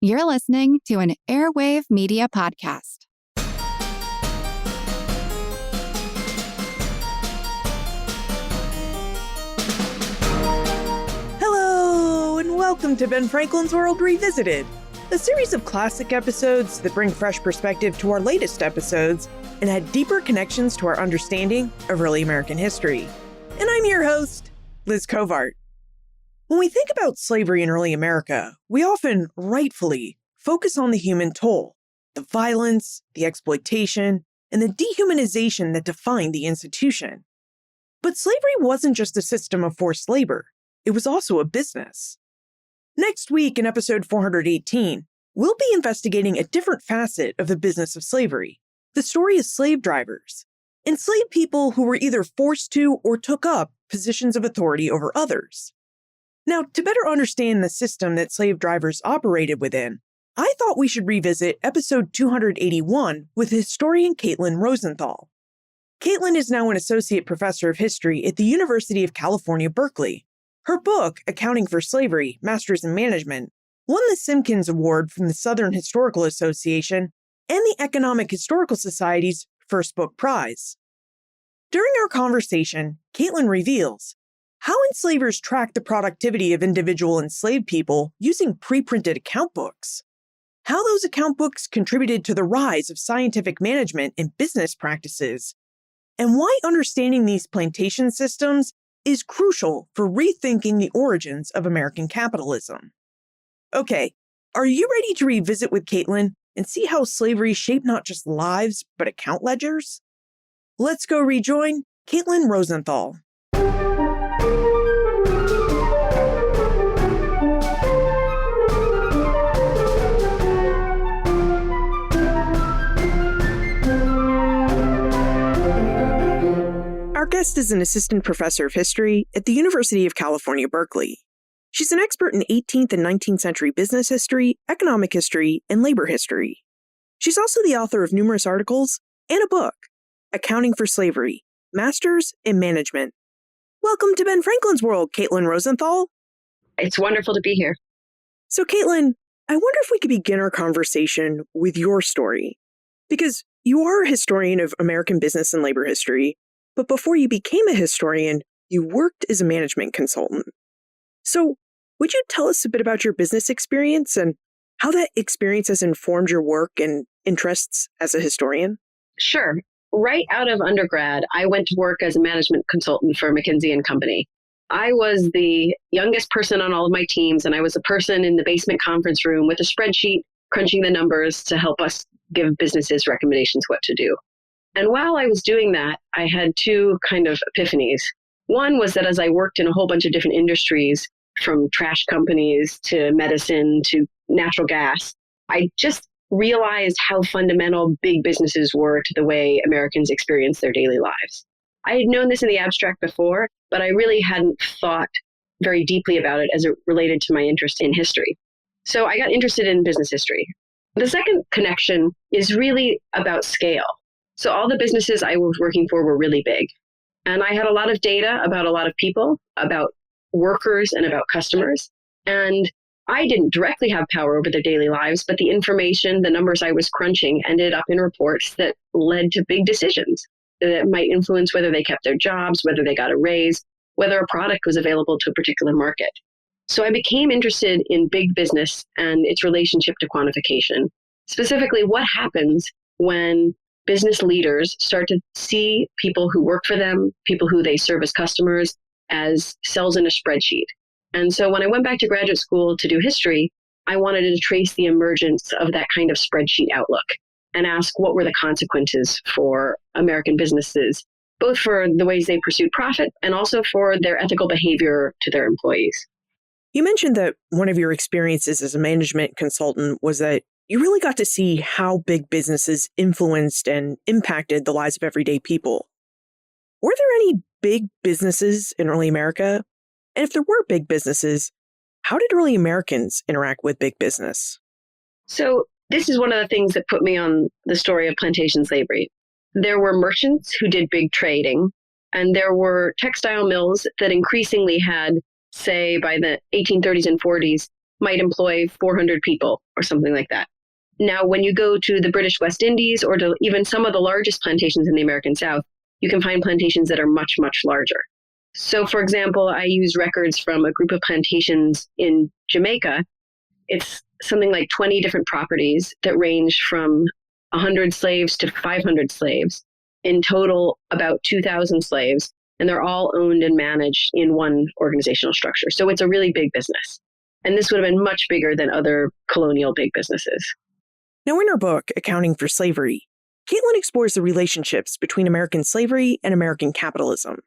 You're listening to an Airwave Media Podcast. Hello, and welcome to Ben Franklin's World Revisited, a series of classic episodes that bring fresh perspective to our latest episodes and add deeper connections to our understanding of early American history. And I'm your host, Liz Covart. When we think about slavery in early America, we often, rightfully, focus on the human toll, the violence, the exploitation, and the dehumanization that defined the institution. But slavery wasn't just a system of forced labor, it was also a business. Next week in episode 418, we'll be investigating a different facet of the business of slavery, the story of slave drivers, enslaved people who were either forced to or took up positions of authority over others. Now, to better understand the system that slave drivers operated within, I thought we should revisit episode 281 with historian Caitlin Rosenthal. Caitlin is now an associate professor of history at the University of California, Berkeley. Her book, Accounting for Slavery, Masters in Management, won the Simkins Award from the Southern Historical Association and the Economic Historical Society's First Book Prize. During our conversation, Caitlin reveals how enslavers tracked the productivity of individual enslaved people using pre-printed account books, how those account books contributed to the rise of scientific management and business practices, and why understanding these plantation systems is crucial for rethinking the origins of American capitalism. Okay, are you ready to revisit with Caitlin and see how slavery shaped not just lives, but account ledgers? Let's go rejoin Caitlin Rosenthal. Our guest is an assistant professor of history at the University of California, Berkeley. She's an expert in 18th and 19th century business history, economic history, and labor history. She's also the author of numerous articles and a book, Accounting for Slavery, Masters in Management. Welcome to Ben Franklin's World, Caitlin Rosenthal. It's wonderful to be here. So, Caitlin, I wonder if we could begin our conversation with your story. Because you are a historian of American business and labor history, but before you became a historian, you worked as a management consultant. So, would you tell us a bit about your business experience and how that experience has informed your work and interests as a historian? Sure. Right out of undergrad, I went to work as a management consultant for McKinsey & Company. I was the youngest person on all of my teams, and I was the person in the basement conference room with a spreadsheet, crunching the numbers to help us give businesses recommendations what to do. And while I was doing that, I had two kind of epiphanies. One was that as I worked in a whole bunch of different industries, from trash companies to medicine to natural gas, I just realized how fundamental big businesses were to the way Americans experience their daily lives. I had known this in the abstract before, but I really hadn't thought very deeply about it as it related to my interest in history. So I got interested in business history. The second connection is really about scale. So all the businesses I was working for were really big. And I had a lot of data about a lot of people, about workers and about customers. And I didn't directly have power over their daily lives, but the information, the numbers I was crunching ended up in reports that led to big decisions that might influence whether they kept their jobs, whether they got a raise, whether a product was available to a particular market. So I became interested in big business and its relationship to quantification. Specifically, what happens when business leaders start to see people who work for them, people who they serve as customers, as cells in a spreadsheet. And so when I went back to graduate school to do history, I wanted to trace the emergence of that kind of spreadsheet outlook and ask what were the consequences for American businesses, both for the ways they pursued profit and also for their ethical behavior to their employees. You mentioned that one of your experiences as a management consultant was that you really got to see how big businesses influenced and impacted the lives of everyday people. Were there any big businesses in early America? And if there were big businesses, how did early Americans interact with big business? So this is one of the things that put me on the story of plantation slavery. There were merchants who did big trading, and there were textile mills that increasingly had, say, by the 1830s and 40s, might employ 400 people or something like that. Now, when you go to the British West Indies or to even some of the largest plantations in the American South, you can find plantations that are much, much larger. So, for example, I use records from a group of plantations in Jamaica. It's something like 20 different properties that range from 100 slaves to 500 slaves. In total, about 2,000 slaves, and they're all owned and managed in one organizational structure. So it's a really big business. And this would have been much bigger than other colonial big businesses. Now, in her book, Accounting for Slavery, Caitlin explores the relationships between American slavery and American capitalism,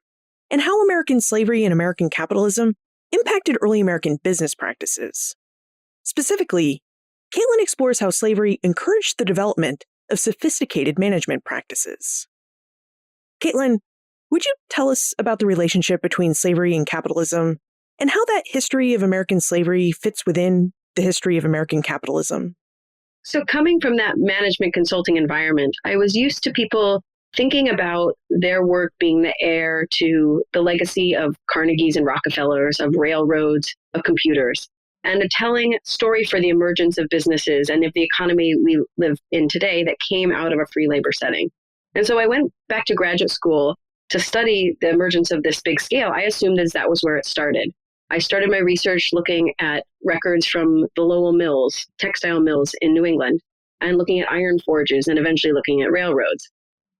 and how American slavery and American capitalism impacted early American business practices. Specifically, Caitlin explores how slavery encouraged the development of sophisticated management practices. Caitlin, would you tell us about the relationship between slavery and capitalism, and how that history of American slavery fits within the history of American capitalism? So coming from that management consulting environment, I was used to people thinking about their work being the heir to the legacy of Carnegies and Rockefellers, of railroads, of computers, and a telling story for the emergence of businesses and of the economy we live in today that came out of a free labor setting. And so I went back to graduate school to study the emergence of this big scale. I assumed as that was where it started. I started my research looking at records from the Lowell mills, textile mills in New England, and looking at iron forges and eventually looking at railroads.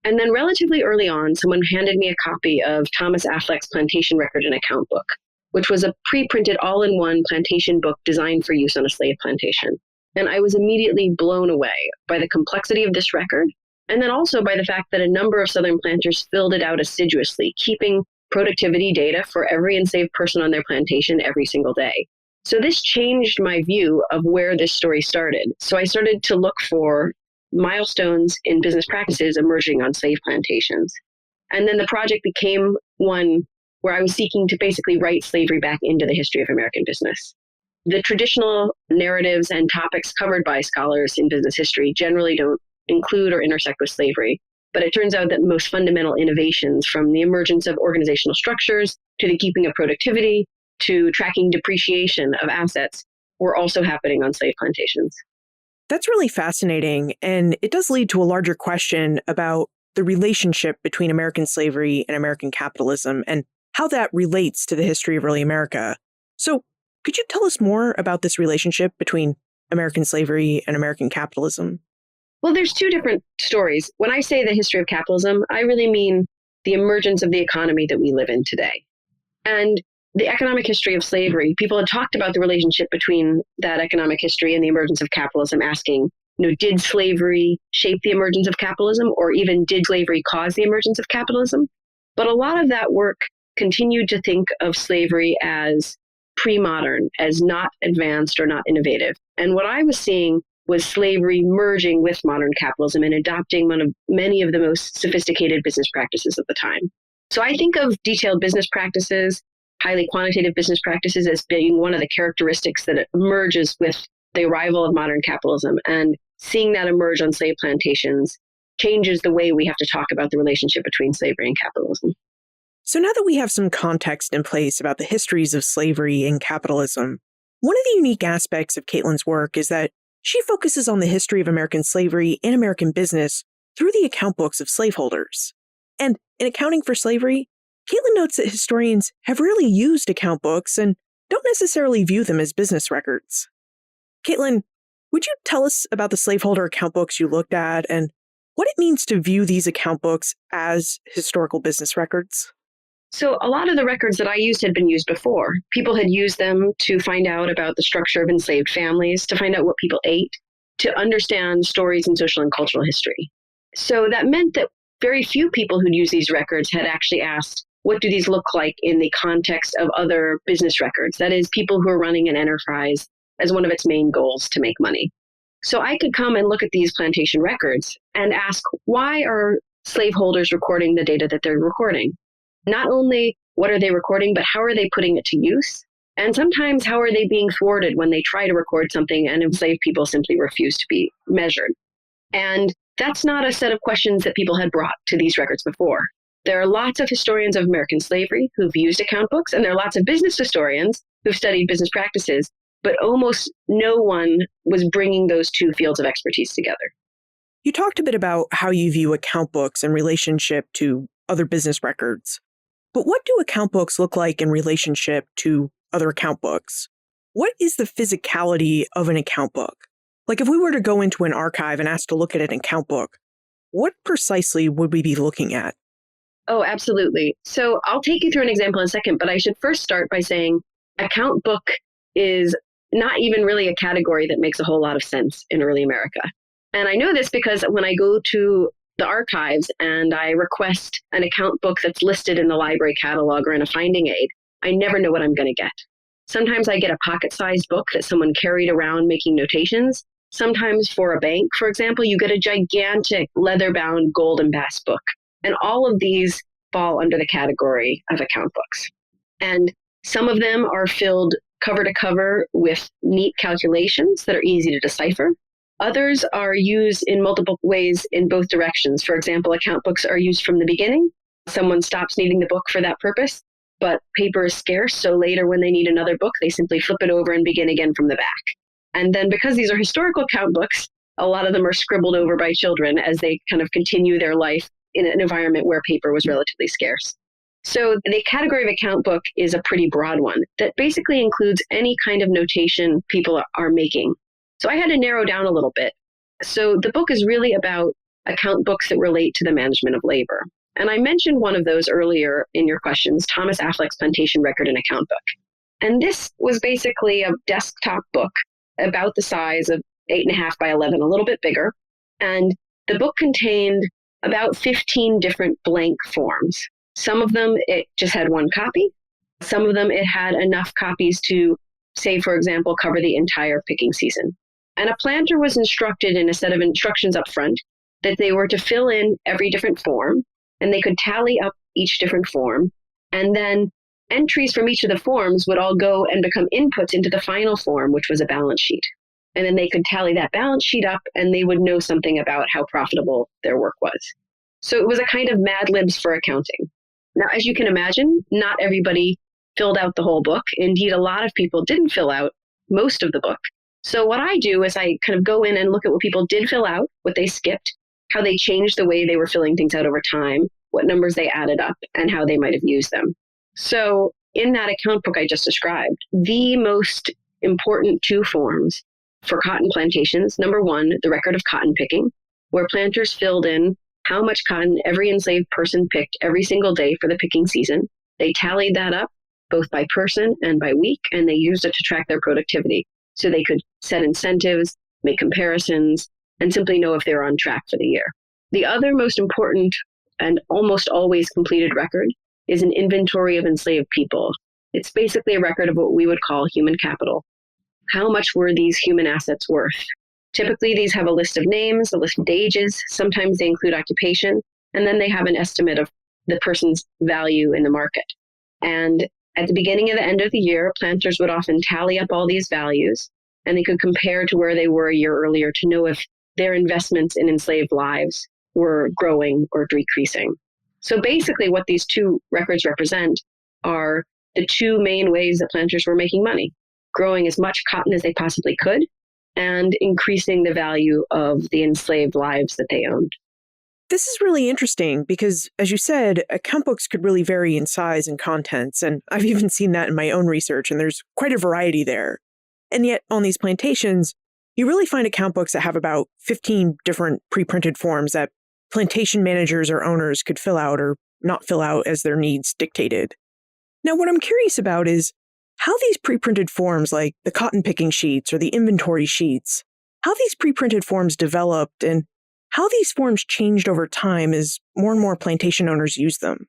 And then relatively early on, someone handed me a copy of Thomas Affleck's Plantation Record and Account Book, which was a pre-printed all-in-one plantation book designed for use on a slave plantation. And I was immediately blown away by the complexity of this record, and then also by the fact that a number of Southern planters filled it out assiduously, keeping productivity data for every enslaved person on their plantation every single day. So this changed my view of where this story started. So I started to look for milestones in business practices emerging on slave plantations. And then the project became one where I was seeking to basically write slavery back into the history of American business. The traditional narratives and topics covered by scholars in business history generally don't include or intersect with slavery. But it turns out that most fundamental innovations, from the emergence of organizational structures to the keeping of productivity to tracking depreciation of assets, were also happening on slave plantations. That's really fascinating, and it does lead to a larger question about the relationship between American slavery and American capitalism and how that relates to the history of early America. So, could you tell us more about this relationship between American slavery and American capitalism? Well, there's two different stories. When I say the history of capitalism, I really mean the emergence of the economy that we live in today. And the economic history of slavery, people had talked about the relationship between that economic history and the emergence of capitalism, asking, did slavery shape the emergence of capitalism, or even did slavery cause the emergence of capitalism? But a lot of that work continued to think of slavery as pre-modern, as not advanced or not innovative. And what I was seeing was slavery merging with modern capitalism and adopting many of the most sophisticated business practices of the time. So I think of detailed business practices, highly quantitative business practices, as being one of the characteristics that emerges with the arrival of modern capitalism. And seeing that emerge on slave plantations changes the way we have to talk about the relationship between slavery and capitalism. So now that we have some context in place about the histories of slavery and capitalism, one of the unique aspects of Caitlin's work is that she focuses on the history of American slavery and American business through the account books of slaveholders. And in Accounting for Slavery, Caitlin notes that historians have rarely used account books and don't necessarily view them as business records. Caitlin, would you tell us about the slaveholder account books you looked at and what it means to view these account books as historical business records? So a lot of the records that I used had been used before. People had used them to find out about the structure of enslaved families, to find out what people ate, to understand stories in social and cultural history. So that meant that very few people who'd used these records had actually asked, what do these look like in the context of other business records? That is, people who are running an enterprise as one of its main goals to make money. So I could come and look at these plantation records and ask, why are slaveholders recording the data that they're recording? Not only what are they recording, but how are they putting it to use? And sometimes how are they being thwarted when they try to record something and enslaved people simply refuse to be measured? And that's not a set of questions that people had brought to these records before. There are lots of historians of American slavery who've used account books, and there are lots of business historians who've studied business practices, but almost no one was bringing those two fields of expertise together. You talked a bit about how you view account books in relationship to other business records. But what do account books look like in relationship to other account books? What is the physicality of an account book? Like if we were to go into an archive and asked to look at an account book, what precisely would we be looking at? Oh, absolutely. So I'll take you through an example in a second, but I should first start by saying account book is not even really a category that makes a whole lot of sense in early America. And I know this because when I go to the archives and I request an account book that's listed in the library catalog or in a finding aid, I never know what I'm going to get. Sometimes I get a pocket-sized book that someone carried around making notations. Sometimes for a bank, for example, you get a gigantic leather-bound gold embossed book. And all of these fall under the category of account books. And some of them are filled cover to cover with neat calculations that are easy to decipher. Others are used in multiple ways in both directions. For example, account books are used from the beginning. Someone stops needing the book for that purpose, but paper is scarce. So later when they need another book, they simply flip it over and begin again from the back. And then because these are historical account books, a lot of them are scribbled over by children as they kind of continue their life in an environment where paper was relatively scarce. So the category of account book is a pretty broad one that basically includes any kind of notation people are making. So I had to narrow down a little bit. So the book is really about account books that relate to the management of labor. And I mentioned one of those earlier in your questions, Thomas Affleck's Plantation Record and Account Book. And this was basically a desktop book about the size of 8.5 by 11, a little bit bigger. And the book contained about 15 different blank forms. Some of them, it just had one copy. Some of them, it had enough copies to, say, for example, cover the entire picking season. And a planter was instructed in a set of instructions up front that they were to fill in every different form, and they could tally up each different form. And then entries from each of the forms would all go and become inputs into the final form, which was a balance sheet. And then they could tally that balance sheet up and they would know something about how profitable their work was. So it was a kind of Mad Libs for accounting. Now, as you can imagine, not everybody filled out the whole book. Indeed, a lot of people didn't fill out most of the book. So what I do is I kind of go in and look at what people did fill out, what they skipped, how they changed the way they were filling things out over time, what numbers they added up, and how they might have used them. So in that account book I just described, the most important two forms for cotton plantations, number one, the record of cotton picking, where planters filled in how much cotton every enslaved person picked every single day for the picking season. They tallied that up both by person and by week, and they used it to track their productivity. So they could set incentives, make comparisons, and simply know if they were on track for the year. The other most important and almost always completed record is an inventory of enslaved people. It's basically a record of what we would call human capital. How much were these human assets worth? Typically, these have a list of names, a list of ages. Sometimes they include occupation, and then they have an estimate of the person's value in the market. And at the beginning and the end of the year, planters would often tally up all these values, and they could compare to where they were a year earlier to know if their investments in enslaved lives were growing or decreasing. So basically, what these two records represent are the two main ways that planters were making money: growing as much cotton as they possibly could and increasing the value of the enslaved lives that they owned. This is really interesting because, as you said, account books could really vary in size and contents, and I've even seen that in my own research, and there's quite a variety there. And yet, on these plantations, you really find account books that have about 15 different pre-printed forms that plantation managers or owners could fill out or not fill out as their needs dictated. Now, what I'm curious about is how these pre-printed forms, like the cotton picking sheets or the inventory sheets, how these pre-printed forms developed and how these forms changed over time as more and more plantation owners used them.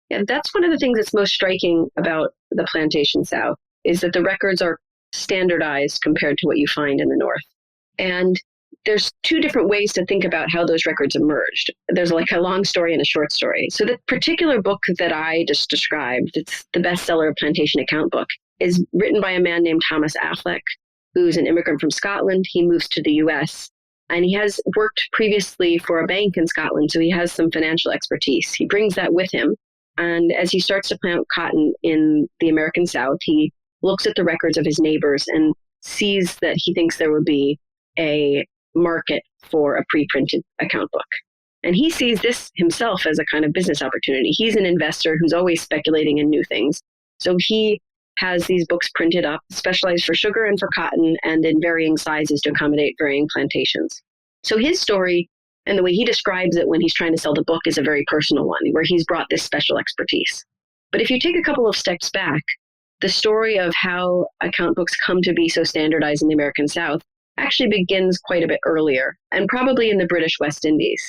Yeah, that's one of the things that's most striking about the Plantation South, is that the records are standardized compared to what you find in the North. And there's two different ways to think about how those records emerged. There's like a long story and a short story. So the particular book that I just described, it's the bestseller Plantation Account Book, is written by a man named Thomas Affleck, who's an immigrant from Scotland. He moves to the US, and he has worked previously for a bank in Scotland, so he has some financial expertise. He brings that with him. And as he starts to plant cotton in the American South, he looks at the records of his neighbors and sees that he thinks there would be a market for a pre-printed account book. And he sees this himself as a kind of business opportunity. He's an investor who's always speculating in new things. So he has these books printed up, specialized for sugar and for cotton, and in varying sizes to accommodate varying plantations. So his story and the way he describes it when he's trying to sell the book is a very personal one, where he's brought this special expertise. But if you take a couple of steps back, the story of how account books come to be so standardized in the American South actually begins quite a bit earlier, and probably in the British West Indies.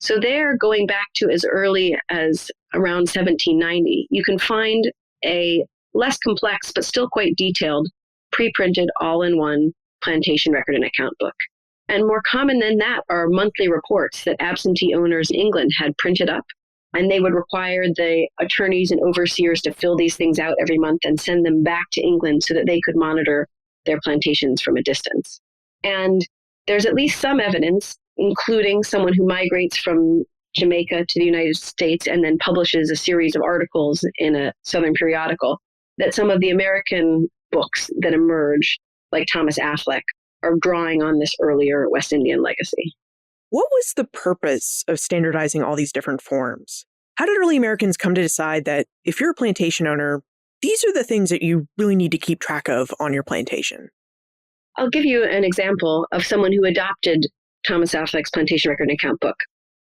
So there, going back to as early as around 1790, you can find a less complex but still quite detailed pre-printed all-in-one plantation record and account book. And more common than that are monthly reports that absentee owners in England had printed up, and they would require the attorneys and overseers to fill these things out every month and send them back to England so that they could monitor their plantations from a distance. And there's at least some evidence, including someone who migrates from Jamaica to the United States and then publishes a series of articles in a Southern periodical, that some of the American books that emerge, like Thomas Affleck, are drawing on this earlier West Indian legacy. What was the purpose of standardizing all these different forms? How did early Americans come to decide that if you're a plantation owner, these are the things that you really need to keep track of on your plantation? I'll give you an example of someone who adopted Thomas Affleck's plantation record and account book.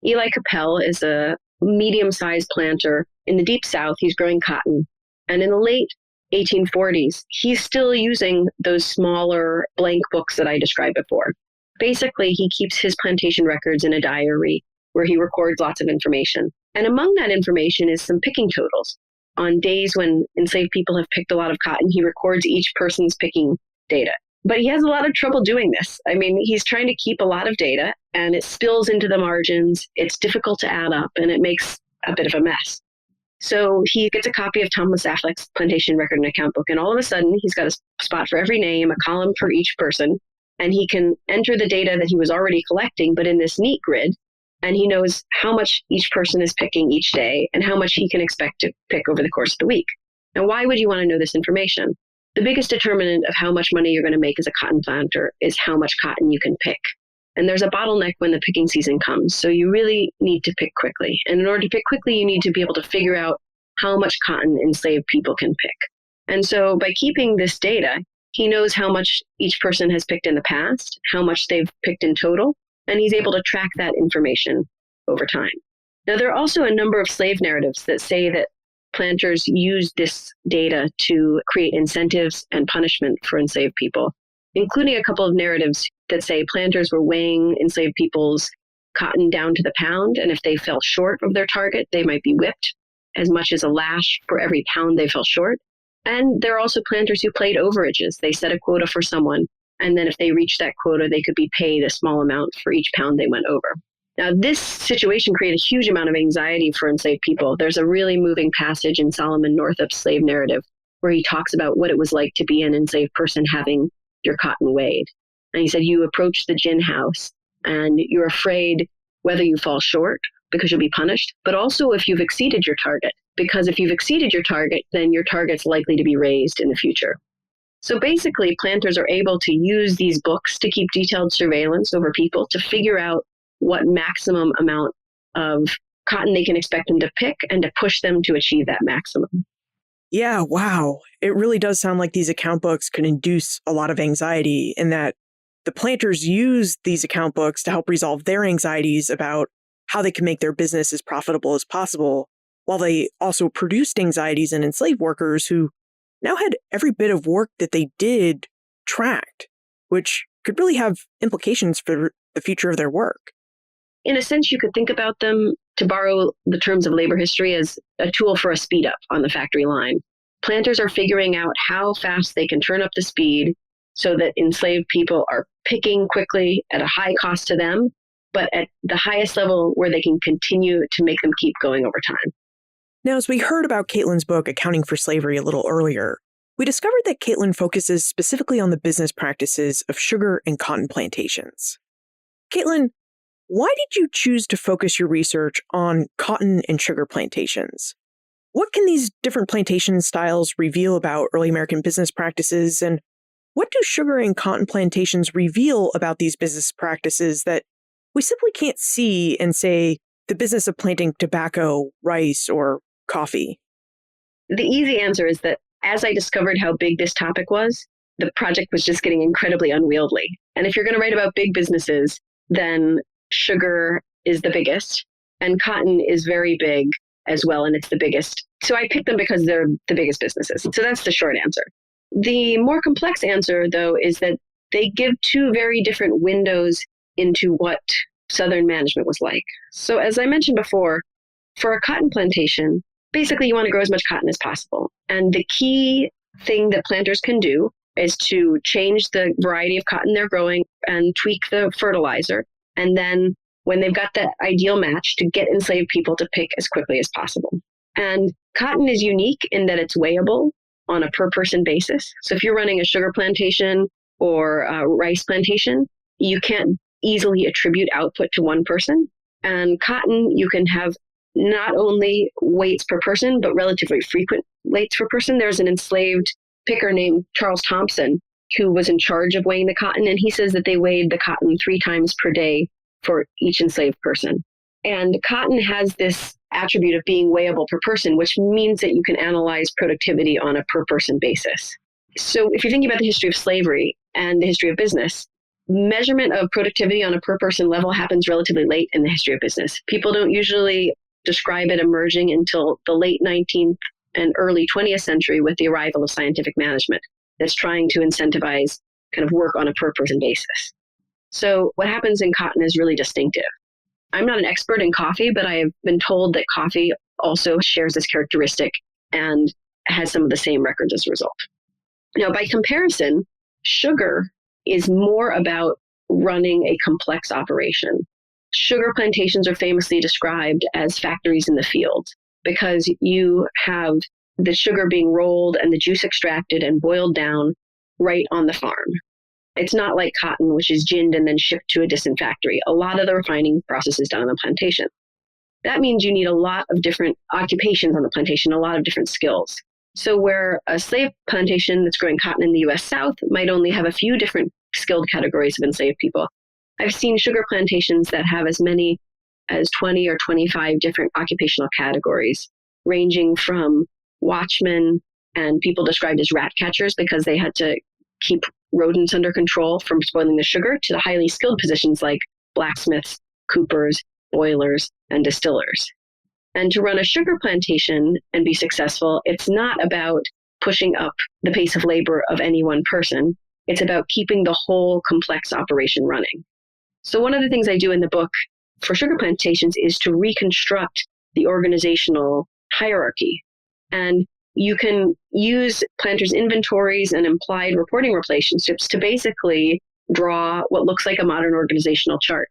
Eli Capel is a medium-sized planter in the Deep South. He's growing cotton. And in the late 1840s, he's still using those smaller blank books that I described before. Basically, he keeps his plantation records in a diary where he records lots of information. And among that information is some picking totals. On days when enslaved people have picked a lot of cotton, he records each person's picking data. But he has a lot of trouble doing this. I mean, he's trying to keep a lot of data, and it spills into the margins. It's difficult to add up, and it makes a bit of a mess. So he gets a copy of Thomas Affleck's plantation record and account book, and all of a sudden, he's got a spot for every name, a column for each person, and he can enter the data that he was already collecting, but in this neat grid, and he knows how much each person is picking each day and how much he can expect to pick over the course of the week. Now, why would you want to know this information? The biggest determinant of how much money you're going to make as a cotton planter is how much cotton you can pick. And there's a bottleneck when the picking season comes. So you really need to pick quickly. And in order to pick quickly, you need to be able to figure out how much cotton enslaved people can pick. And so by keeping this data, he knows how much each person has picked in the past, how much they've picked in total, and he's able to track that information over time. Now, there are also a number of slave narratives that say that planters use this data to create incentives and punishment for enslaved people, including a couple of narratives that say planters were weighing enslaved people's cotton down to the pound, and if they fell short of their target, they might be whipped as much as a lash for every pound they fell short. And there are also planters who played overages. They set a quota for someone, and then if they reached that quota, they could be paid a small amount for each pound they went over. Now, this situation created a huge amount of anxiety for enslaved people. There's a really moving passage in Solomon Northup's slave narrative where he talks about what it was like to be an enslaved person having your cotton weighed. And he said, you approach the gin house and you're afraid whether you fall short because you'll be punished, but also if you've exceeded your target, because if you've exceeded your target, then your target's likely to be raised in the future. So basically, planters are able to use these books to keep detailed surveillance over people to figure out what maximum amount of cotton they can expect them to pick and to push them to achieve that maximum. Yeah, wow. It really does sound like these account books could induce a lot of anxiety, and that the planters use these account books to help resolve their anxieties about how they can make their business as profitable as possible, while they also produced anxieties in enslaved workers who now had every bit of work that they did tracked, which could really have implications for the future of their work. In a sense, you could think about them, to borrow the terms of labor history, as a tool for a speed up on the factory line. Planters are figuring out how fast they can turn up the speed so that enslaved people are picking quickly at a high cost to them, but at the highest level where they can continue to make them keep going over time. Now, as we heard about Caitlin's book, Accounting for Slavery, a little earlier, we discovered that Caitlin focuses specifically on the business practices of sugar and cotton plantations. Caitlin, why did you choose to focus your research on cotton and sugar plantations? What can these different plantation styles reveal about early American business practices, and what do sugar and cotton plantations reveal about these business practices that we simply can't see in, say, the business of planting tobacco, rice, or coffee? The easy answer is that as I discovered how big this topic was, the project was just getting incredibly unwieldy. And if you're going to write about big businesses, then sugar is the biggest, and cotton is very big as well, and it's the biggest. So I picked them because they're the biggest businesses. So that's the short answer. The more complex answer, though, is that they give two very different windows into what Southern management was like. So as I mentioned before, for a cotton plantation, basically you want to grow as much cotton as possible. And the key thing that planters can do is to change the variety of cotton they're growing and tweak the fertilizer. And then when they've got that ideal match, to get enslaved people to pick as quickly as possible. And cotton is unique in that it's weighable on a per person basis. So if you're running a sugar plantation or a rice plantation, you can't easily attribute output to one person. And cotton, you can have not only weights per person, but relatively frequent weights per person. There's an enslaved picker named Charles Thompson who was in charge of weighing the cotton. And he says that they weighed the cotton 3 times per day for each enslaved person. And cotton has this attribute of being weighable per person, which means that you can analyze productivity on a per person basis. So if you're thinking about the history of slavery and the history of business, measurement of productivity on a per person level happens relatively late in the history of business. People don't usually describe it emerging until the late 19th and early 20th century with the arrival of scientific management that's trying to incentivize kind of work on a per person basis. So what happens in cotton is really distinctive. I'm not an expert in coffee, but I have been told that coffee also shares this characteristic and has some of the same records as a result. Now, by comparison, sugar is more about running a complex operation. Sugar plantations are famously described as factories in the field because you have the sugar being rolled and the juice extracted and boiled down right on the farm. It's not like cotton, which is ginned and then shipped to a distant factory. A lot of the refining process is done on the plantation. That means you need a lot of different occupations on the plantation, a lot of different skills. So where a slave plantation that's growing cotton in the U.S. South might only have a few different skilled categories of enslaved people, I've seen sugar plantations that have as many as 20 or 25 different occupational categories, ranging from watchmen and people described as rat catchers because they had to keep rodents under control from spoiling the sugar, to the highly skilled positions like blacksmiths, coopers, boilers, and distillers. And to run a sugar plantation and be successful, it's not about pushing up the pace of labor of any one person. It's about keeping the whole complex operation running. So one of the things I do in the book for sugar plantations is to reconstruct the organizational hierarchy. And you can use planters' inventories and implied reporting relationships to basically draw what looks like a modern organizational chart.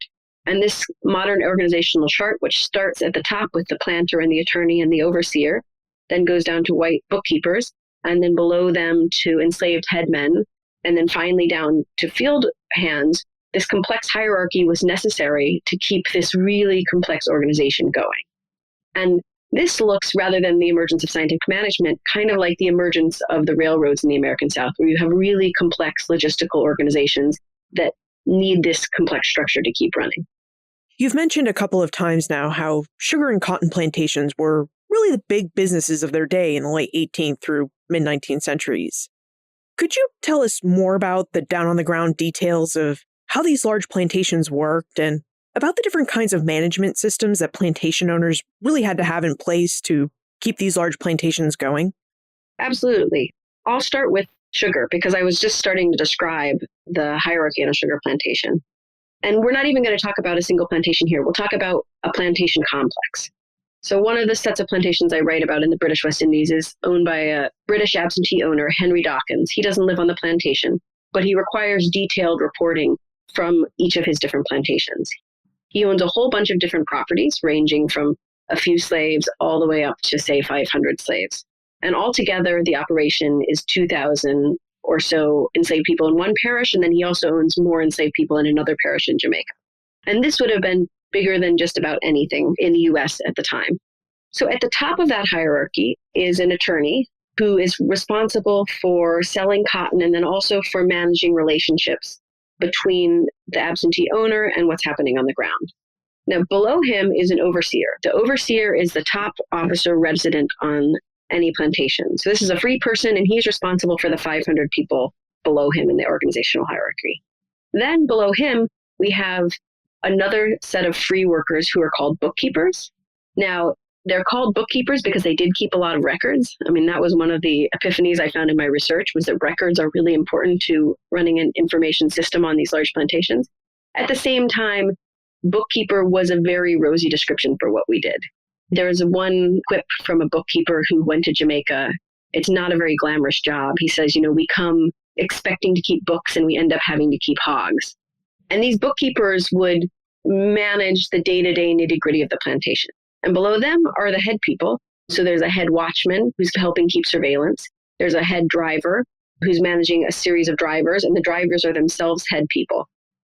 And this modern organizational chart, which starts at the top with the planter and the attorney and the overseer, then goes down to white bookkeepers, and then below them to enslaved headmen, and then finally down to field hands. This complex hierarchy was necessary to keep this really complex organization going. And this looks, rather than the emergence of scientific management, kind of like the emergence of the railroads in the American South, where you have really complex logistical organizations that need this complex structure to keep running. You've mentioned a couple of times now how sugar and cotton plantations were really the big businesses of their day in the late 18th through mid-19th centuries. Could you tell us more about the down-on-the-ground details of how these large plantations worked and about the different kinds of management systems that plantation owners really had to have in place to keep these large plantations going? Absolutely. I'll start with sugar because I was just starting to describe the hierarchy on a sugar plantation. And we're not even going to talk about a single plantation here. We'll talk about a plantation complex. So one of the sets of plantations I write about in the British West Indies is owned by a British absentee owner, Henry Dawkins. He doesn't live on the plantation, but he requires detailed reporting from each of his different plantations. He owns a whole bunch of different properties, ranging from a few slaves all the way up to, say, 500 slaves. And altogether, the operation is 2,000 or so enslaved people in one parish, and then he also owns more enslaved people in another parish in Jamaica. And this would have been bigger than just about anything in the U.S. at the time. So at the top of that hierarchy is an attorney, who is responsible for selling cotton and then also for managing relationships between the absentee owner and what's happening on the ground. Now, below him is an overseer. The overseer is the top officer resident on any plantation. So this is a free person, and he's responsible for the 500 people below him in the organizational hierarchy. Then below him, we have another set of free workers who are called bookkeepers. Now, they're called bookkeepers because they did keep a lot of records. I mean, that was one of the epiphanies I found in my research, was that records are really important to running an information system on these large plantations. At the same time, bookkeeper was a very rosy description for what we did. There was one quip from a bookkeeper who went to Jamaica. It's not a very glamorous job. He says, we come expecting to keep books and we end up having to keep hogs. And these bookkeepers would manage the day-to-day nitty-gritty of the plantation. And below them are the head people. So there's a head watchman who's helping keep surveillance. There's a head driver who's managing a series of drivers, and the drivers are themselves head people.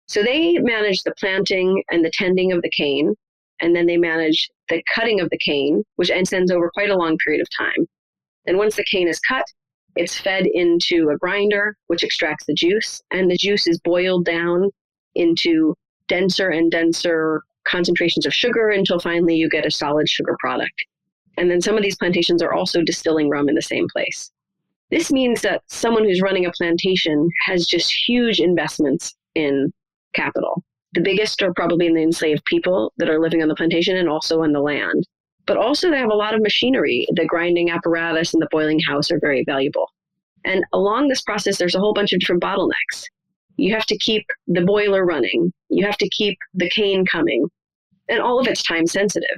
So they manage the planting and the tending of the cane, and then they manage the cutting of the cane, which extends over quite a long period of time. And once the cane is cut, it's fed into a grinder, which extracts the juice, and the juice is boiled down into denser and denser concentrations of sugar until finally you get a solid sugar product. And then some of these plantations are also distilling rum in the same place. This means that someone who's running a plantation has just huge investments in capital. The biggest are probably in the enslaved people that are living on the plantation and also on the land. But also they have a lot of machinery. The grinding apparatus and the boiling house are very valuable. And along this process, there's a whole bunch of different bottlenecks. You have to keep the boiler running. You have to keep the cane coming. And all of it's time sensitive.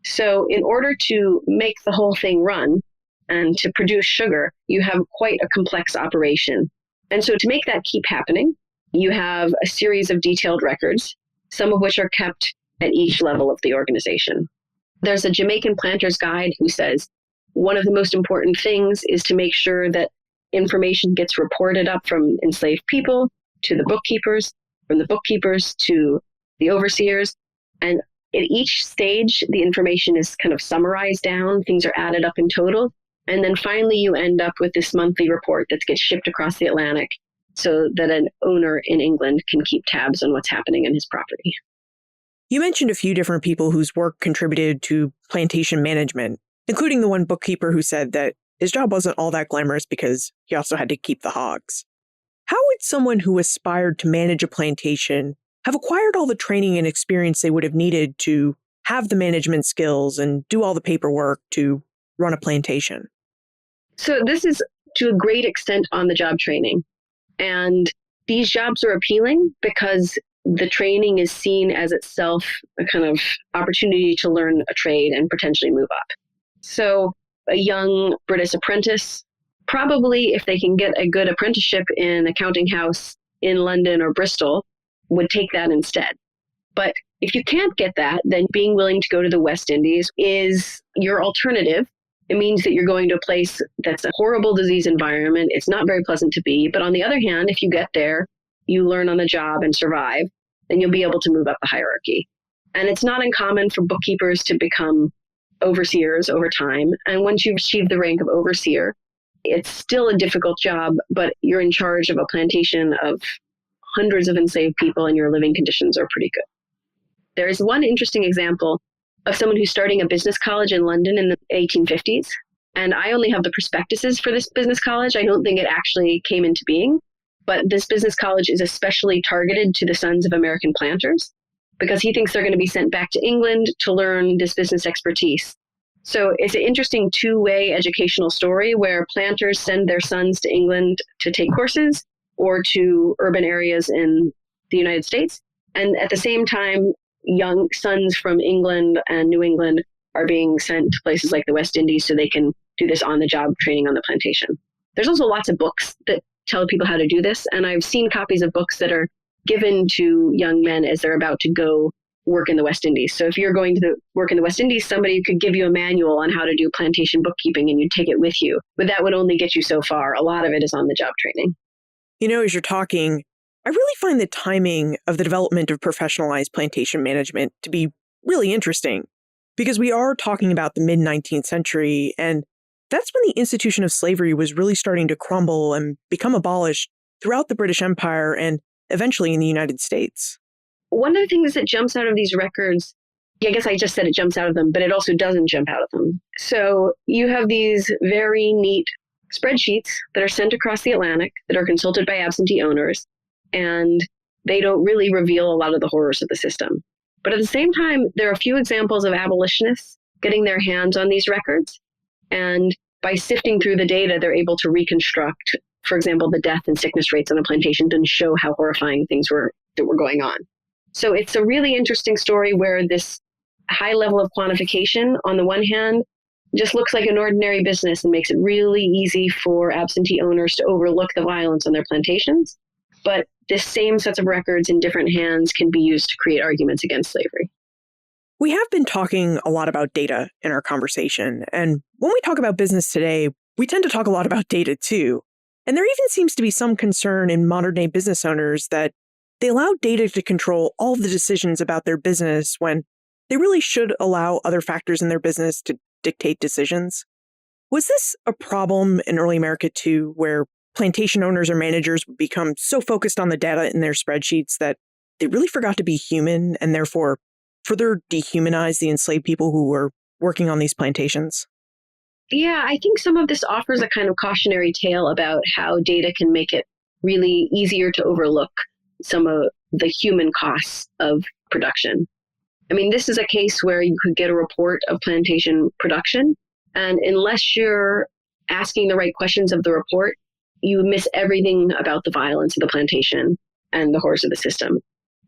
So in order to make the whole thing run and to produce sugar, you have quite a complex operation. And so to make that keep happening, you have a series of detailed records, some of which are kept at each level of the organization. There's a Jamaican planter's guide who says, one of the most important things is to make sure that information gets reported up from enslaved people to the bookkeepers, from the bookkeepers to the overseers. And at each stage, the information is kind of summarized down. Things are added up in total. And then finally, you end up with this monthly report that gets shipped across the Atlantic so that an owner in England can keep tabs on what's happening in his property. You mentioned a few different people whose work contributed to plantation management, including the one bookkeeper who said that his job wasn't all that glamorous because he also had to keep the hogs. How would someone who aspired to manage a plantation have acquired all the training and experience they would have needed to have the management skills and do all the paperwork to run a plantation? So this is to a great extent on-the-job training. And these jobs are appealing because the training is seen as itself a kind of opportunity to learn a trade and potentially move up. So a young British apprentice, probably if they can get a good apprenticeship in a counting house in London or Bristol, would take that instead. But if you can't get that, then being willing to go to the West Indies is your alternative. It means that you're going to a place that's a horrible disease environment. It's not very pleasant to be. But on the other hand, if you get there, you learn on the job and survive, then you'll be able to move up the hierarchy. And it's not uncommon for bookkeepers to become overseers over time. And once you've achieved the rank of overseer, it's still a difficult job, but you're in charge of a plantation of hundreds of enslaved people and your living conditions are pretty good. There is one interesting example of someone who's starting a business college in London in the 1850s. And I only have the prospectuses for this business college. I don't think it actually came into being. But this business college is especially targeted to the sons of American planters because he thinks they're going to be sent back to England to learn this business expertise. So it's an interesting two-way educational story where planters send their sons to England to take courses or to urban areas in the United States. And at the same time, young sons from England and New England are being sent to places like the West Indies so they can do this on-the-job training on the plantation. There's also lots of books that tell people how to do this. And I've seen copies of books that are given to young men as they're about to go work in the West Indies. So if you're going to work in the West Indies, somebody could give you a manual on how to do plantation bookkeeping and you'd take it with you. But that would only get you so far. A lot of it is on the job training. You know, as you're talking, I really find the timing of the development of professionalized plantation management to be really interesting because we are talking about the mid-19th century and that's when the institution of slavery was really starting to crumble and become abolished throughout the British Empire and eventually in the United States. One of the things that jumps out of these records, I guess I just said it jumps out of them, but it also doesn't jump out of them. So you have these very neat spreadsheets that are sent across the Atlantic that are consulted by absentee owners, and they don't really reveal a lot of the horrors of the system. But at the same time, there are a few examples of abolitionists getting their hands on these records. And by sifting through the data, they're able to reconstruct, for example, the death and sickness rates on the plantation and show how horrifying things were that were going on. So it's a really interesting story where this high level of quantification, on the one hand, just looks like an ordinary business and makes it really easy for absentee owners to overlook the violence on their plantations. But this same sets of records in different hands can be used to create arguments against slavery. We have been talking a lot about data in our conversation. And when we talk about business today, we tend to talk a lot about data too. And there even seems to be some concern in modern day business owners that they allow data to control all of the decisions about their business when they really should allow other factors in their business to dictate decisions. Was this a problem in early America too, where plantation owners or managers would become so focused on the data in their spreadsheets that they really forgot to be human and therefore further dehumanize the enslaved people who were working on these plantations? Yeah, I think some of this offers a kind of cautionary tale about how data can make it really easier to overlook some of the human costs of production. I mean, this is a case where you could get a report of plantation production, and unless you're asking the right questions of the report, you miss everything about the violence of the plantation and the horrors of the system.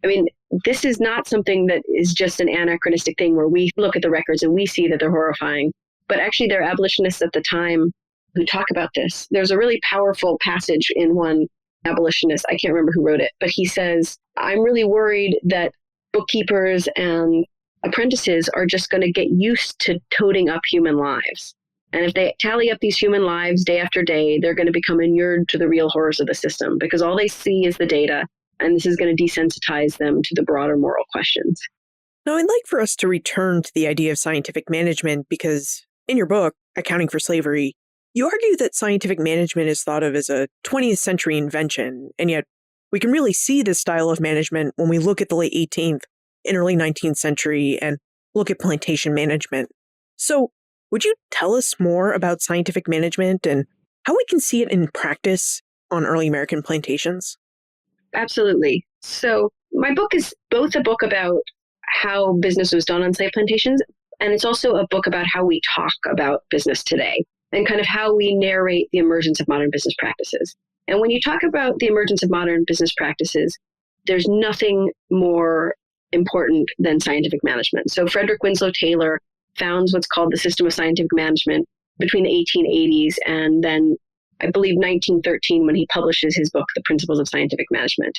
I mean, this is not something that is just an anachronistic thing where we look at the records and we see that they're horrifying, but actually there are abolitionists at the time who talk about this. There's a really powerful passage in one abolitionist, I can't remember who wrote it, but he says, I'm really worried that bookkeepers and apprentices are just going to get used to toting up human lives. And if they tally up these human lives day after day, they're going to become inured to the real horrors of the system because all they see is the data, and this is going to desensitize them to the broader moral questions. Now, I'd like for us to return to the idea of scientific management because in your book, Accounting for Slavery, you argue that scientific management is thought of as a 20th century invention, and yet we can really see this style of management when we look at the late 18th and early 19th century and look at plantation management. So, would you tell us more about scientific management and how we can see it in practice on early American plantations? Absolutely. So, my book is both a book about how business was done on slave plantations, and it's also a book about how we talk about business today and kind of how we narrate the emergence of modern business practices. And when you talk about the emergence of modern business practices, there's nothing more important than scientific management. So Frederick Winslow Taylor founds what's called the system of scientific management between the 1880s and then, I believe, 1913 when he publishes his book, The Principles of Scientific Management.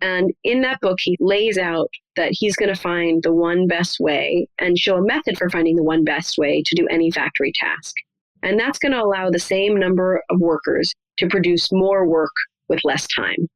And in that book, he lays out that he's going to find the one best way and show a method for finding the one best way to do any factory task. And that's going to allow the same number of workers to produce more work with less time.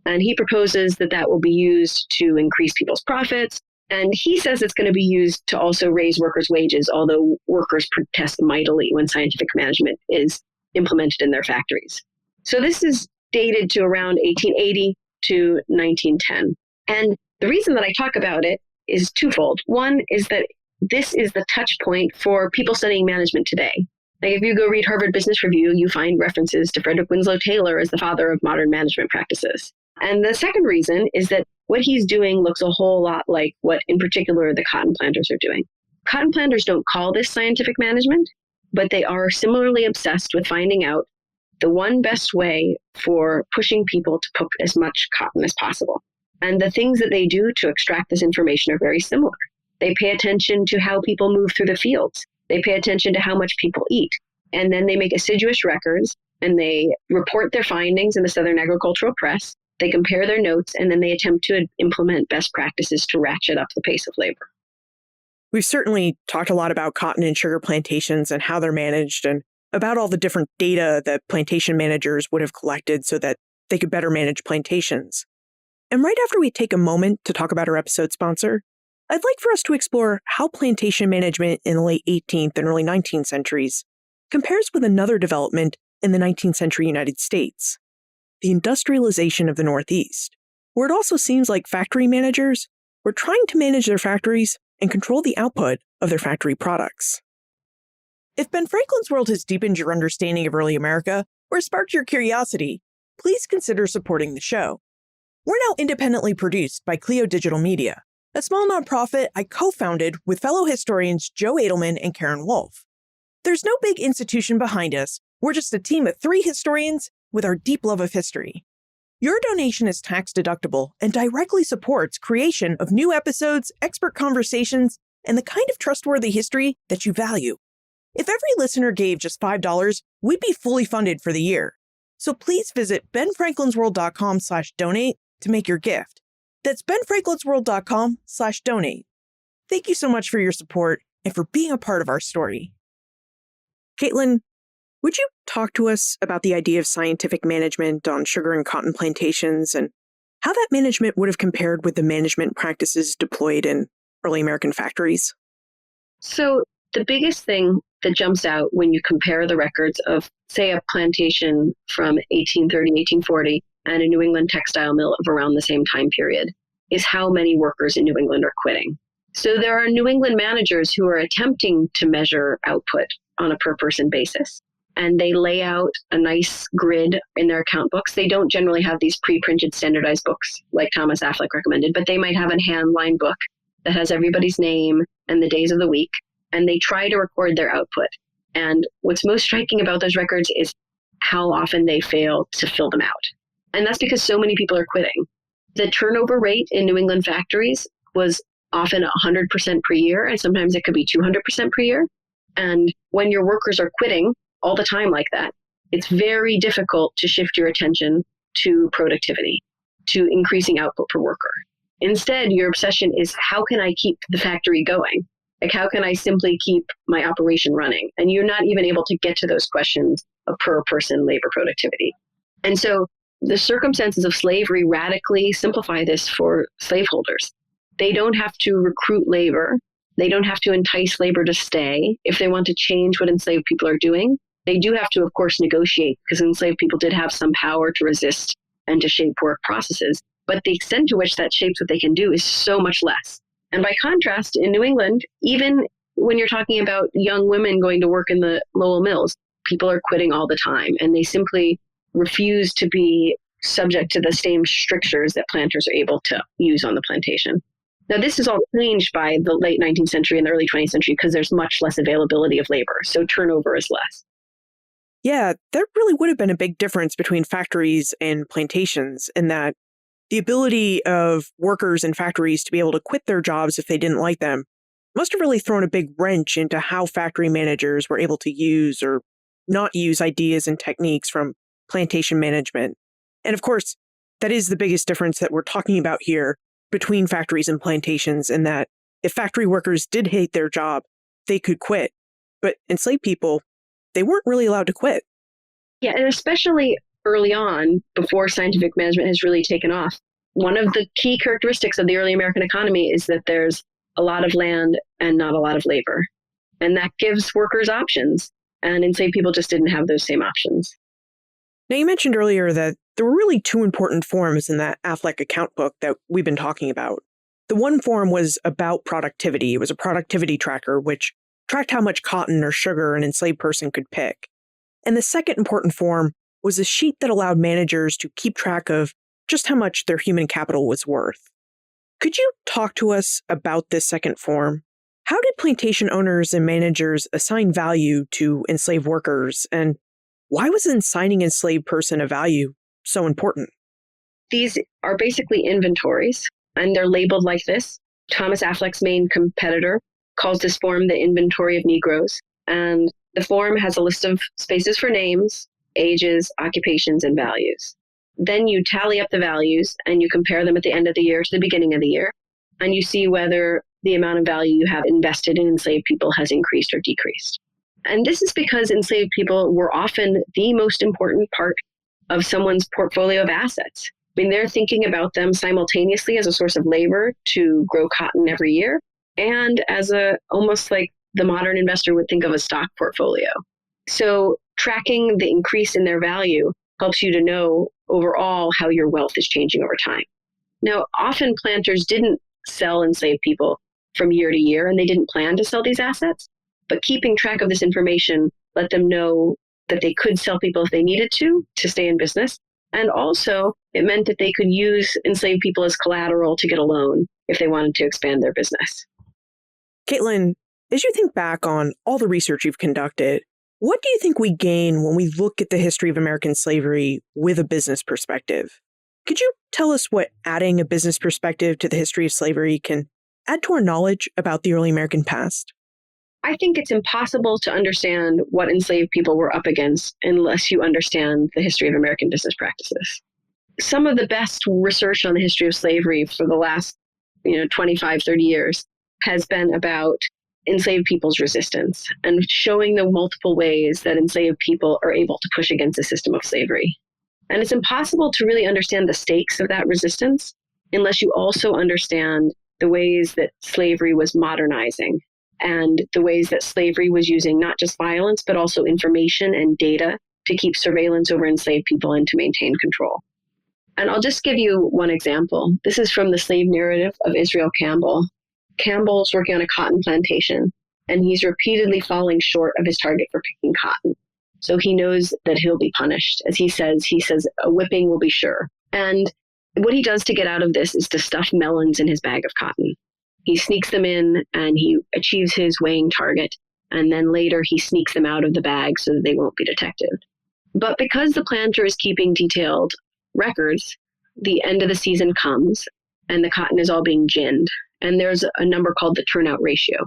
And he proposes that that will be used to increase people's profits. And he says it's going to be used to also raise workers' wages, although workers protest mightily when scientific management is implemented in their factories. So this is dated to around 1880 to 1910. And the reason that I talk about it is twofold. One is that this is the touch point for people studying management today. Like if you go read Harvard Business Review, you find references to Frederick Winslow Taylor as the father of modern management practices. And the second reason is that what he's doing looks a whole lot like what, in particular, the cotton planters are doing. Cotton planters don't call this scientific management, but they are similarly obsessed with finding out the one best way for pushing people to pick as much cotton as possible. And the things that they do to extract this information are very similar. They pay attention to how people move through the fields. They pay attention to how much people eat. And then they make assiduous records and they report their findings in the Southern Agricultural Press. They compare their notes and then they attempt to implement best practices to ratchet up the pace of labor. We've certainly talked a lot about cotton and sugar plantations and how they're managed and about all the different data that plantation managers would have collected so that they could better manage plantations. And right after we take a moment to talk about our episode sponsor, I'd like for us to explore how plantation management in the late 18th and early 19th centuries compares with another development in the 19th century United States, the industrialization of the Northeast, where it also seems like factory managers were trying to manage their factories and control the output of their factory products. If Ben Franklin's World has deepened your understanding of early America or sparked your curiosity, please consider supporting the show. We're now independently produced by Clio Digital Media, a small nonprofit I co-founded with fellow historians Joe Edelman and Karen Wolf. There's no big institution behind us. We're just a team of 3 historians with our deep love of history. Your donation is tax deductible and directly supports creation of new episodes, expert conversations, and the kind of trustworthy history that you value. If every listener gave just $5, we'd be fully funded for the year. So please visit benfranklinsworld.com/donate to make your gift. That's benfranklinsworld.com/donate. Thank you so much for your support and for being a part of our story. Caitlin, would you talk to us about the idea of scientific management on sugar and cotton plantations and how that management would have compared with the management practices deployed in early American factories? So the biggest thing that jumps out when you compare the records of, say, a plantation from 1830, 1840 and a New England textile mill of around the same time period is how many workers in New England are quitting. So there are New England managers who are attempting to measure output on a per person basis. And they lay out a nice grid in their account books. They don't generally have these pre-printed standardized books like Thomas Affleck recommended, but they might have a hand-lined book that has everybody's name and the days of the week, and they try to record their output. And what's most striking about those records is how often they fail to fill them out. And that's because so many people are quitting. The turnover rate in New England factories was often 100% per year, and sometimes it could be 200% per year. And when your workers are quitting all the time like that, it's very difficult to shift your attention to productivity, to increasing output per worker. Instead, your obsession is, how can I keep the factory going? Like, how can I simply keep my operation running? And you're not even able to get to those questions of per person labor productivity. And so the circumstances of slavery radically simplify this for slaveholders. They don't have to recruit labor. They don't have to entice labor to stay if they want to change what enslaved people are doing. They do have to, of course, negotiate, because enslaved people did have some power to resist and to shape work processes. But the extent to which that shapes what they can do is so much less. And by contrast, in New England, even when you're talking about young women going to work in the Lowell mills, people are quitting all the time, and they simply refuse to be subject to the same strictures that planters are able to use on the plantation. Now, this is all changed by the late 19th century and the early 20th century because there's much less availability of labor, so turnover is less. Yeah, there really would have been a big difference between factories and plantations in that the ability of workers in factories to be able to quit their jobs if they didn't like them must have really thrown a big wrench into how factory managers were able to use or not use ideas and techniques from plantation management. And of course, that is the biggest difference that we're talking about here between factories and plantations, in that if factory workers did hate their job, they could quit. But enslaved people, they weren't really allowed to quit. Yeah, and especially early on, before scientific management has really taken off, one of the key characteristics of the early American economy is that there's a lot of land and not a lot of labor. And that gives workers options. And enslaved people just didn't have those same options. Now, you mentioned earlier that there were really 2 important forms in that Affleck account book that we've been talking about. The one form was about productivity. It was a productivity tracker, which tracked how much cotton or sugar an enslaved person could pick. And the second important form was a sheet that allowed managers to keep track of just how much their human capital was worth. Could you talk to us about this second form? How did plantation owners and managers assign value to enslaved workers, and why was assigning enslaved person a value so important? These are basically inventories, and they're labeled like this. Thomas Affleck's main competitor calls this form the Inventory of Negroes. And the form has a list of spaces for names, ages, occupations, and values. Then you tally up the values and you compare them at the end of the year to the beginning of the year. And you see whether the amount of value you have invested in enslaved people has increased or decreased. And this is because enslaved people were often the most important part of someone's portfolio of assets. I mean, they're thinking about them simultaneously as a source of labor to grow cotton every year, and as almost like the modern investor would think of a stock portfolio. So tracking the increase in their value helps you to know overall how your wealth is changing over time. Now, often planters didn't sell enslaved people from year to year, and they didn't plan to sell these assets, but keeping track of this information let them know that they could sell people if they needed to stay in business. And also, it meant that they could use enslaved people as collateral to get a loan if they wanted to expand their business. Caitlin, as you think back on all the research you've conducted, what do you think we gain when we look at the history of American slavery with a business perspective? Could you tell us what adding a business perspective to the history of slavery can add to our knowledge about the early American past? I think it's impossible to understand what enslaved people were up against unless you understand the history of American business practices. Some of the best research on the history of slavery for the last 25, 30 years has been about enslaved people's resistance and showing the multiple ways that enslaved people are able to push against the system of slavery. And it's impossible to really understand the stakes of that resistance unless you also understand the ways that slavery was modernizing and the ways that slavery was using not just violence, but also information and data to keep surveillance over enslaved people and to maintain control. And I'll just give you one example. This is from the slave narrative of Israel Campbell. Campbell's working on a cotton plantation, and he's repeatedly falling short of his target for picking cotton. So he knows that he'll be punished. As he says, a whipping will be sure. And what he does to get out of this is to stuff melons in his bag of cotton. He sneaks them in and he achieves his weighing target. And then later he sneaks them out of the bag so that they won't be detected. But because the planter is keeping detailed records, the end of the season comes and the cotton is all being ginned. And there's a number called the turnout ratio,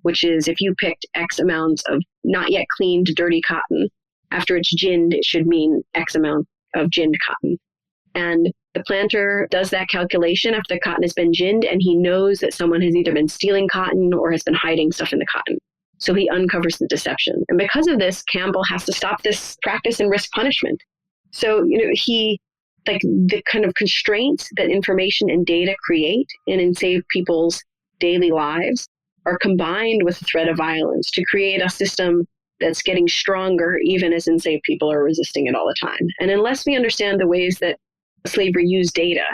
which is if you picked X amounts of not yet cleaned dirty cotton, after it's ginned, it should mean X amount of ginned cotton. And the planter does that calculation after the cotton has been ginned, and he knows that someone has either been stealing cotton or has been hiding stuff in the cotton. So he uncovers the deception. And because of this, Campbell has to stop this practice and risk punishment. So, the kind of constraints that information and data create in enslaved people's daily lives are combined with the threat of violence to create a system that's getting stronger even as enslaved people are resisting it all the time. And unless we understand the ways that slavery used data,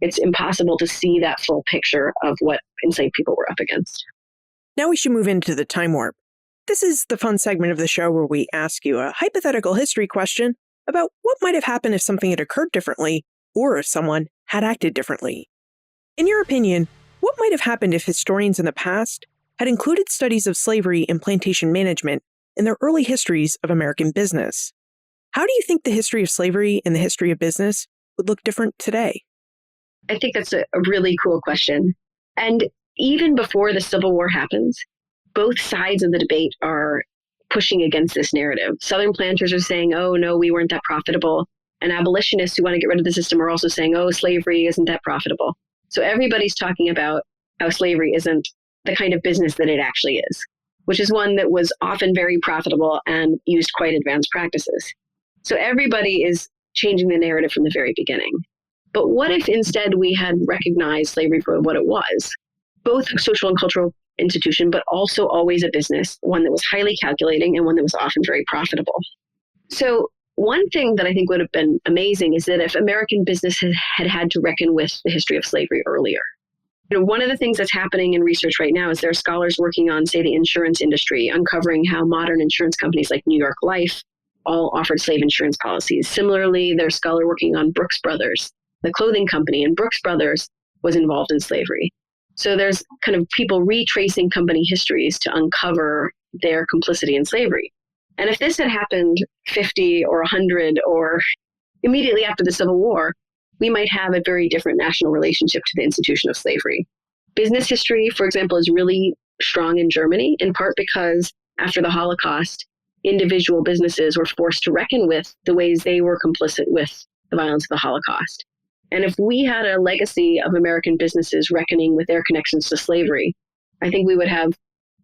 it's impossible to see that full picture of what enslaved people were up against. Now we should move into the time warp. This is the fun segment of the show where we ask you a hypothetical history question about what might have happened if something had occurred differently or if someone had acted differently. In your opinion, what might have happened if historians in the past had included studies of slavery and plantation management in their early histories of American business? How do you think the history of slavery and the history of business would look different today? I think that's a really cool question. And even before the Civil War happens, both sides of the debate are pushing against this narrative. Southern planters are saying, oh, no, we weren't that profitable. And abolitionists who want to get rid of the system are also saying, oh, slavery isn't that profitable. So everybody's talking about how slavery isn't the kind of business that it actually is, which is one that was often very profitable and used quite advanced practices. So everybody is changing the narrative from the very beginning. But what if instead we had recognized slavery for what it was, both a social and cultural institution, but also always a business, one that was highly calculating and one that was often very profitable. So one thing that I think would have been amazing is that if American business had to reckon with the history of slavery earlier. One of the things that's happening in research right now is there are scholars working on, say, the insurance industry, uncovering how modern insurance companies like New York Life all offered slave insurance policies. Similarly, there's a scholar working on Brooks Brothers, the clothing company, and Brooks Brothers was involved in slavery. So there's kind of people retracing company histories to uncover their complicity in slavery. And if this had happened 50 or 100 or immediately after the Civil War, we might have a very different national relationship to the institution of slavery. Business history, for example, is really strong in Germany, in part because after the Holocaust, individual businesses were forced to reckon with the ways they were complicit with the violence of the Holocaust. And if we had a legacy of American businesses reckoning with their connections to slavery, I think we would have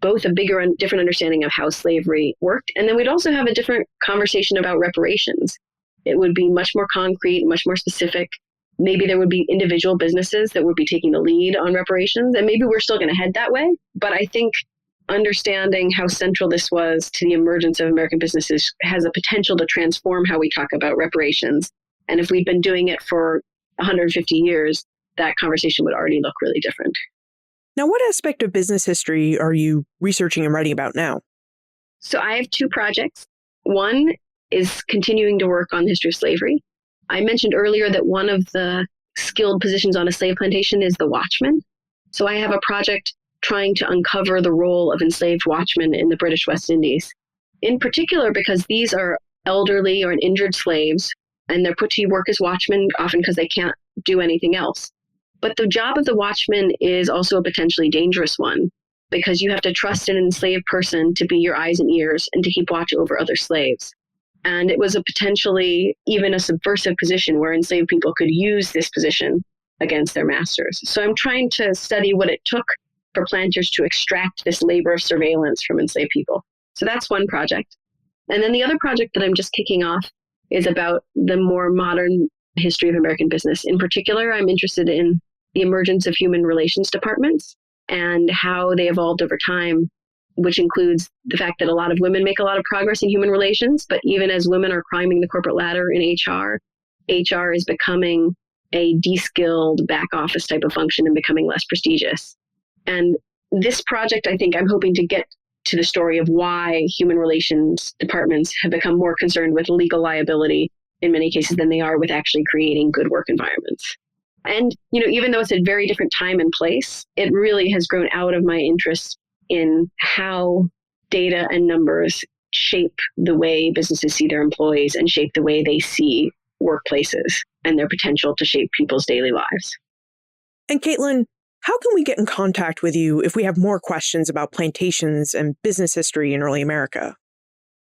both a bigger and different understanding of how slavery worked. And then we'd also have a different conversation about reparations. It would be much more concrete, much more specific. Maybe there would be individual businesses that would be taking the lead on reparations. And maybe we're still going to head that way. But I think understanding how central this was to the emergence of American businesses has a potential to transform how we talk about reparations. And if we'd been doing it for 150 years, that conversation would already look really different. Now, what aspect of business history are you researching and writing about now? So I have two projects. One is continuing to work on the history of slavery. I mentioned earlier that one of the skilled positions on a slave plantation is the watchman. So I have a project trying to uncover the role of enslaved watchmen in the British West Indies, in particular because these are elderly or injured slaves, and they're put to work as watchmen often because they can't do anything else. But the job of the watchman is also a potentially dangerous one, because you have to trust an enslaved person to be your eyes and ears and to keep watch over other slaves. And it was a potentially even a subversive position where enslaved people could use this position against their masters. So I'm trying to study what it took for planters to extract this labor of surveillance from enslaved people. So that's one project. And then the other project that I'm just kicking off is about the more modern history of American business. In particular, I'm interested in the emergence of human relations departments and how they evolved over time, which includes the fact that a lot of women make a lot of progress in human relations, but even as women are climbing the corporate ladder in HR is becoming a de-skilled back office type of function and becoming less prestigious. And this project, I think I'm hoping to get to the story of why human relations departments have become more concerned with legal liability in many cases than they are with actually creating good work environments. And, even though it's a very different time and place, it really has grown out of my interest in how data and numbers shape the way businesses see their employees and shape the way they see workplaces and their potential to shape people's daily lives. And Caitlin, how can we get in contact with you if we have more questions about plantations and business history in early America?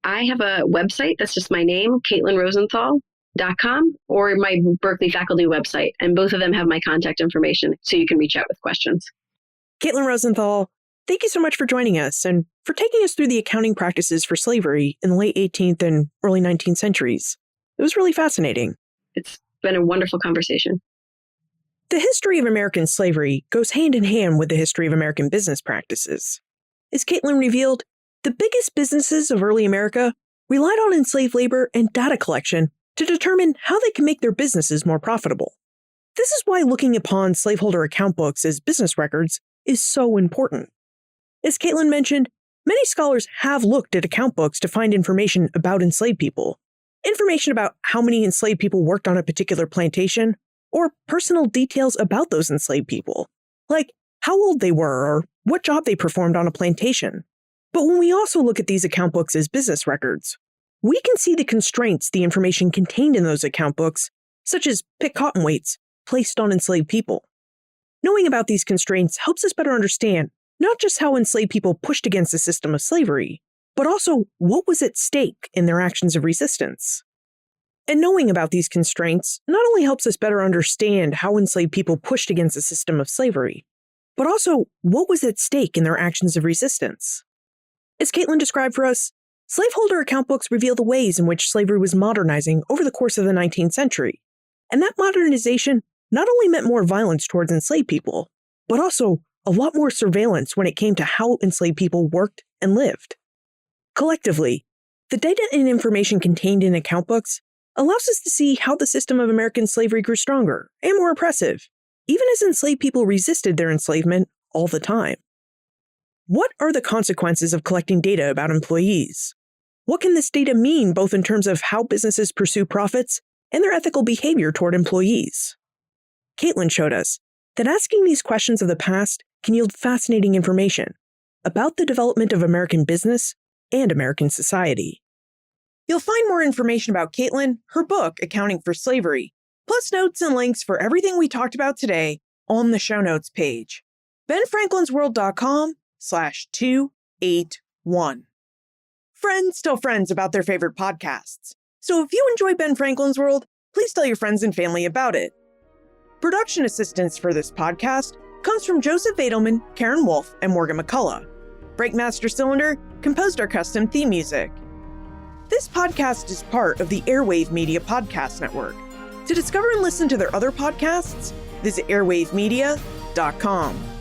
I have a website that's just my name, CaitlinRosenthal.com, or my Berkeley faculty website. And both of them have my contact information, so you can reach out with questions. Caitlin Rosenthal, thank you so much for joining us and for taking us through the accounting practices for slavery in the late 18th and early 19th centuries. It was really fascinating. It's been a wonderful conversation. The history of American slavery goes hand in hand with the history of American business practices. As Caitlin revealed, the biggest businesses of early America relied on enslaved labor and data collection to determine how they can make their businesses more profitable. This is why looking upon slaveholder account books as business records is so important. As Caitlin mentioned, many scholars have looked at account books to find information about enslaved people, information about how many enslaved people worked on a particular plantation, or personal details about those enslaved people, like how old they were or what job they performed on a plantation. But when we also look at these account books as business records, we can see the constraints the information contained in those account books, such as pick cotton weights, placed on enslaved people. Knowing about these constraints helps us better understand not just how enslaved people pushed against the system of slavery, but also what was at stake in their actions of resistance. And knowing about these constraints not only helps us better understand how enslaved people pushed against the system of slavery, but also what was at stake in their actions of resistance. As Caitlin described for us, slaveholder account books reveal the ways in which slavery was modernizing over the course of the 19th century. And that modernization not only meant more violence towards enslaved people, but also a lot more surveillance when it came to how enslaved people worked and lived. Collectively, the data and information contained in account books allows us to see how the system of American slavery grew stronger and more oppressive, even as enslaved people resisted their enslavement all the time. What are the consequences of collecting data about employees? What can this data mean both in terms of how businesses pursue profits and their ethical behavior toward employees? Caitlin showed us that asking these questions of the past can yield fascinating information about the development of American business and American society. You'll find more information about Caitlin, her book, Accounting for Slavery, plus notes and links for everything we talked about today on the show notes page. benfranklinsworld.com/281. Friends tell friends about their favorite podcasts. So if you enjoy Ben Franklin's World, please tell your friends and family about it. Production assistance for this podcast comes from Joseph Edelman, Karen Wolf, and Morgan McCullough. Breakmaster Cylinder composed our custom theme music. This podcast is part of the Airwave Media Podcast Network. To discover and listen to their other podcasts, visit airwavemedia.com.